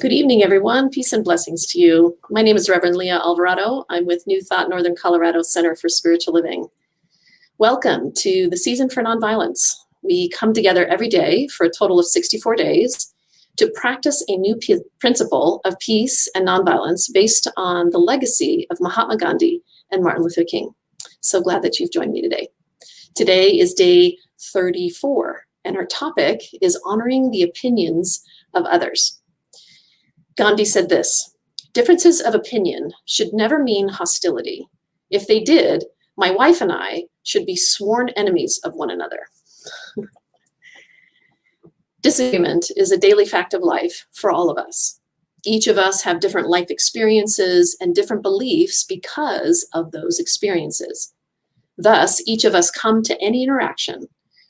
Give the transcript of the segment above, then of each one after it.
Good evening, everyone. Peace and blessings to you. My name is Reverend Leah Alvarado. I'm with New Thought Northern Colorado Center for Spiritual Living. Welcome to the Season for Nonviolence. We come together every day for a total of 64 days to practice a new principle of peace and nonviolence based on the legacy of Mahatma Gandhi and Martin Luther King. So glad that you've joined me today. Today is day 34, and our topic is honoring the opinions of others. Gandhi said this: "Differences of opinion should never mean hostility. If they did, my wife and I should be sworn enemies of one another." Disagreement is a daily fact of life for all of us. Each of us have different life experiences and different beliefs because of those experiences. Thus, each of us come to any interaction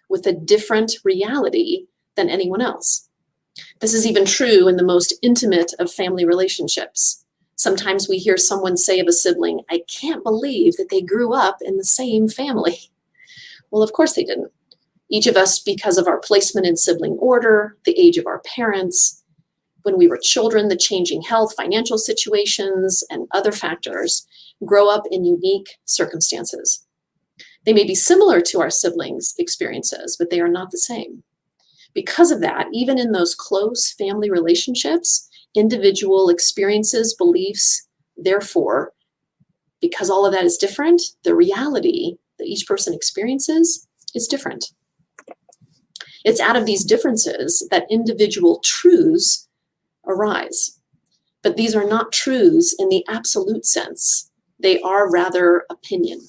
with a different reality than anyone else. This is even true in the most intimate of family relationships. Sometimes we hear someone say of a sibling, "I can't believe that they grew up in the same family." Well, of course they didn't. Each of us, because of our placement in sibling order, the age of our parents, when we were children, the changing health, financial situations, and other factors, grow up in unique circumstances. They may be similar to our siblings' experiences, but they are not the same. Because of that, even in those close family relationships, individual experiences, beliefs, therefore, because all of that is different, the reality that each person experiences is different. It's out of these differences that individual truths arise. But these are not truths in the absolute sense. They are rather opinion,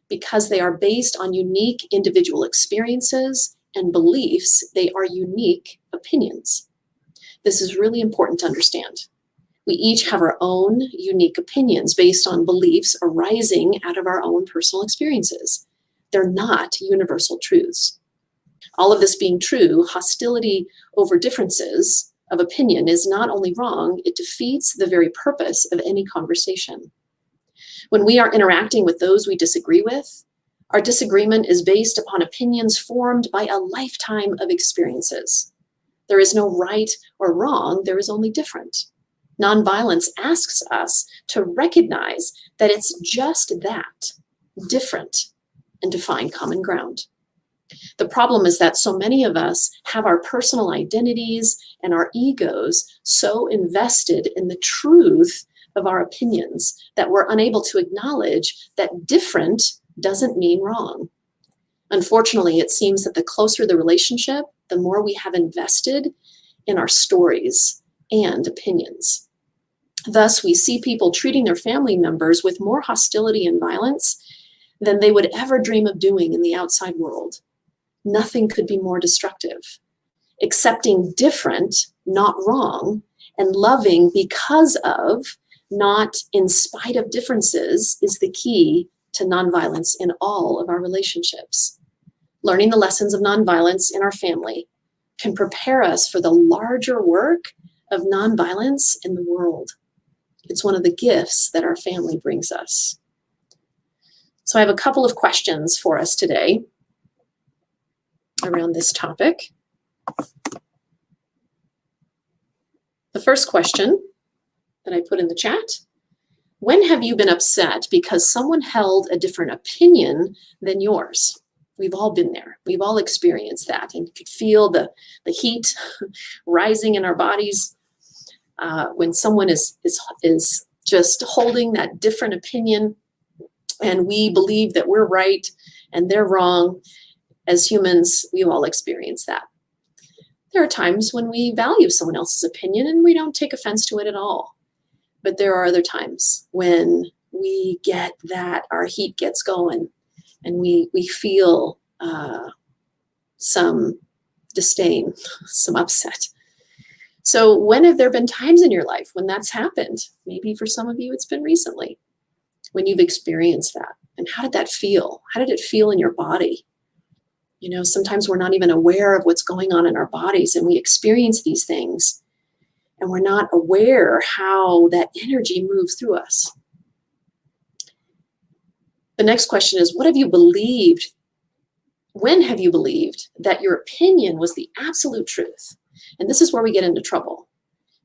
because they are based on unique individual experiences and beliefs. They are unique opinions. This is really important to understand. We each have our own unique opinions based on beliefs arising out of our own personal experiences. They're not universal truths. All of this being true, hostility over differences of opinion is not only wrong, it defeats the very purpose of any conversation. When we are interacting with those we disagree with, our disagreement is based upon opinions formed by a lifetime of experiences. There is no right or wrong, there is only different. Nonviolence asks us to recognize that it's just that, different, and to find common ground. The problem is that so many of us have our personal identities and our egos so invested in the truth of our opinions that we're unable to acknowledge that different doesn't mean wrong. Unfortunately, it seems that the closer the relationship, the more we have invested in our stories and opinions. Thus, we see people treating their family members with more hostility and violence than they would ever dream of doing in the outside world. Nothing could be more destructive. Accepting different, not wrong, and loving because of, not in spite of differences, is the key to nonviolence in all of our relationships. Learning the lessons of nonviolence in our family can prepare us for the larger work of nonviolence in the world. It's one of the gifts that our family brings us. So I have a couple of questions for us today around this topic. The first question that I put in the chat: when have you been upset because someone held a different opinion than yours? We've all been there. We've all experienced that, and you could feel the heat rising in our bodies when someone is just holding that different opinion, and we believe that we're right and they're wrong. As humans, we've all experienced that. There are times when we value someone else's opinion and we don't take offense to it at all. But there are other times when we get that, our heat gets going, and we feel some disdain, some upset. So when have there been times in your life when that's happened? Maybe for some of you it's been recently, when you've experienced that. And how did that feel? How did it feel in your body? You know, sometimes we're not even aware of what's going on in our bodies, and we experience these things, and we're not aware how that energy moves through us. The next question is, what have you believed? When have you believed that your opinion was the absolute truth? And this is where we get into trouble.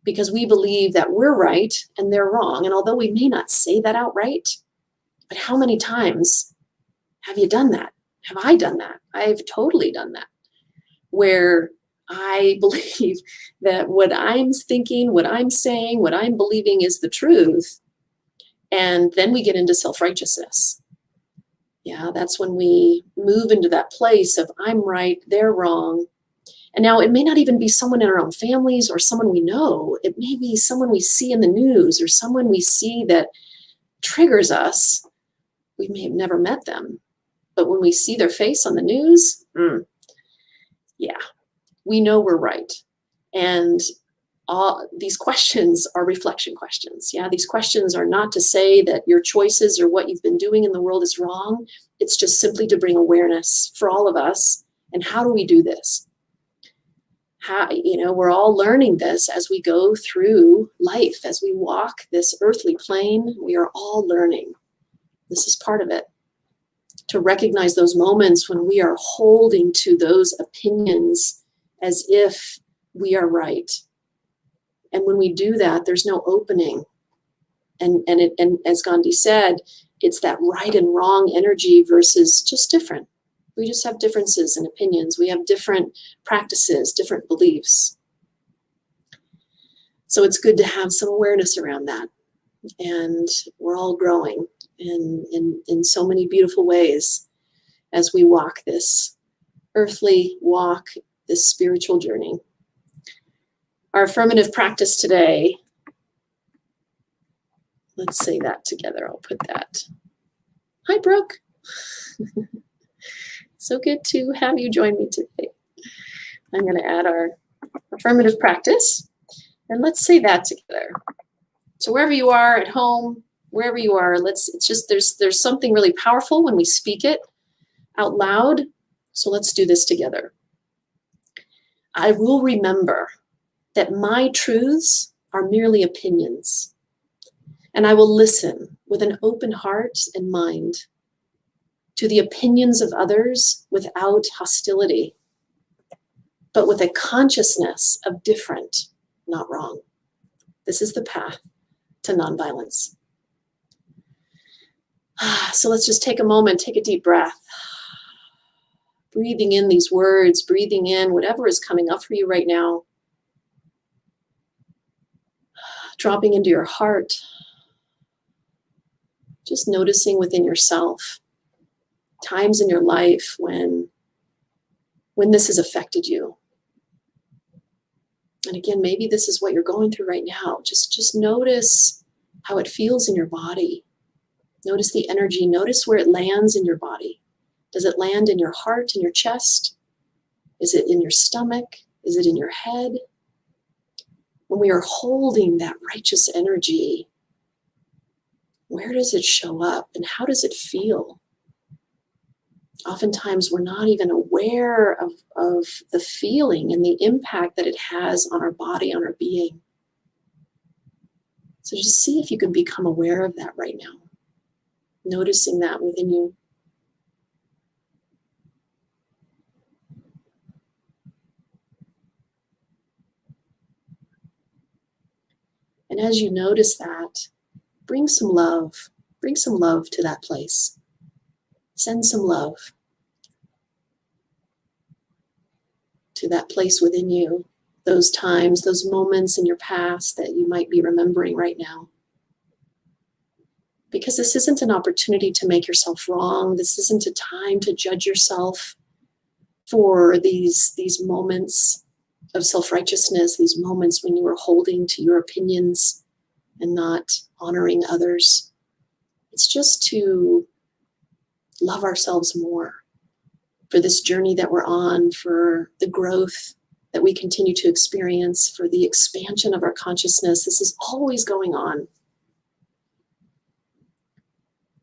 because we believe that we're right and they're wrong. And although we may not say that outright, but how many times have you done that? Have I done that? I've totally done that, where I believe that what I'm thinking, what I'm saying, what I'm believing is the truth. And then we get into self-righteousness. Yeah, that's when we move into that place of I'm right, they're wrong. And now it may not even be someone in our own families or someone we know. It may be someone we see in the news or someone we see that triggers us. We may have never met them, but when we see their face on the news, yeah, we know we're right. And all these questions are reflection questions. Yeah, these questions are not to say that your choices or what you've been doing in the world is wrong. It's just simply to bring awareness for all of us. And how do we do this? How, we're all learning this as we go through life, as we walk this earthly plane. We are all learning. This is part of it. To recognize those moments when we are holding to those opinions as if we are right. And when we do that, there's no opening. And as Gandhi said, it's that right and wrong energy versus just different. We just have differences in opinions. We have different practices, different beliefs. So it's good to have some awareness around that. And we're all growing in so many beautiful ways as we walk this earthly walk, this spiritual journey. Our affirmative practice today, let's say that together. I'll put that. Hi, Brooke. So good to have you join me today. I'm going to add our affirmative practice, and let's say that together. So wherever you are, at home, wherever you are, there's something really powerful when we speak it out loud. So let's do this together. I will remember that my truths are merely opinions, and I will listen with an open heart and mind to the opinions of others without hostility, but with a consciousness of different, not wrong. This is the path to nonviolence. So let's just take a moment, take a deep breath. Breathing in these words, breathing in whatever is coming up for you right now. Dropping into your heart. Just noticing within yourself times in your life when this has affected you. And again, maybe this is what you're going through right now. Just notice how it feels in your body. Notice the energy. Notice where it lands in your body. Does it land in your heart, in your chest? Is it in your stomach? Is it in your head? When we are holding that righteous energy, where does it show up and how does it feel? Oftentimes we're not even aware of the feeling and the impact that it has on our body, on our being. So just see if you can become aware of that right now. Noticing that within you. And as you notice that, bring some love to that place. Send some love to that place within you, those times, those moments in your past that you might be remembering right now. Because this isn't an opportunity to make yourself wrong. This isn't a time to judge yourself for these moments of self-righteousness, these moments when you are holding to your opinions and not honoring others. It's just to love ourselves more for this journey that we're on, for the growth that we continue to experience, for the expansion of our consciousness. This is always going on.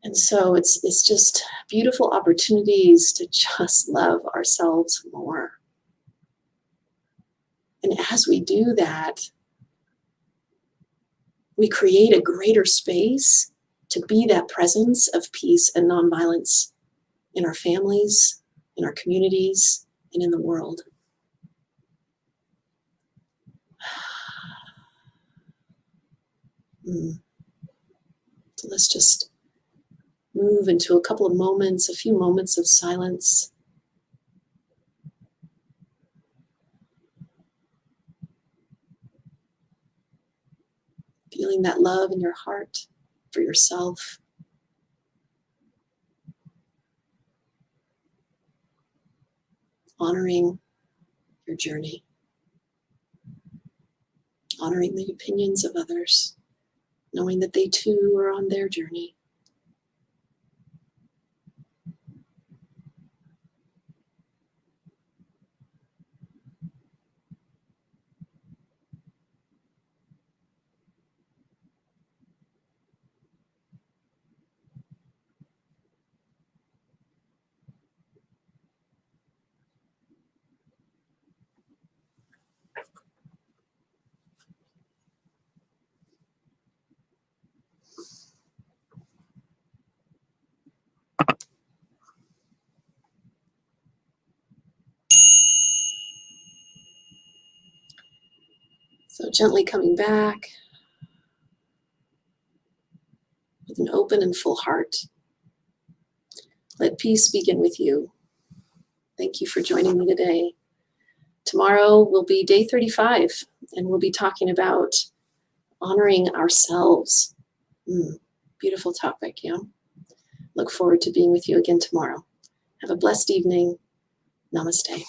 And so it's just beautiful opportunities to just love ourselves more. And as we do that, we create a greater space to be that presence of peace and nonviolence in our families, in our communities, and in the world. Mm. So let's just move into a few moments of silence. Feeling that love in your heart for yourself. Honoring your journey. Honoring the opinions of others. Knowing that they too are on their journey. So gently coming back with an open and full heart. Let peace begin with you. Thank you for joining me today. Tomorrow will be day 35, and we'll be talking about honoring ourselves. Beautiful topic, yeah? Look forward to being with you again tomorrow. Have a blessed evening. Namaste.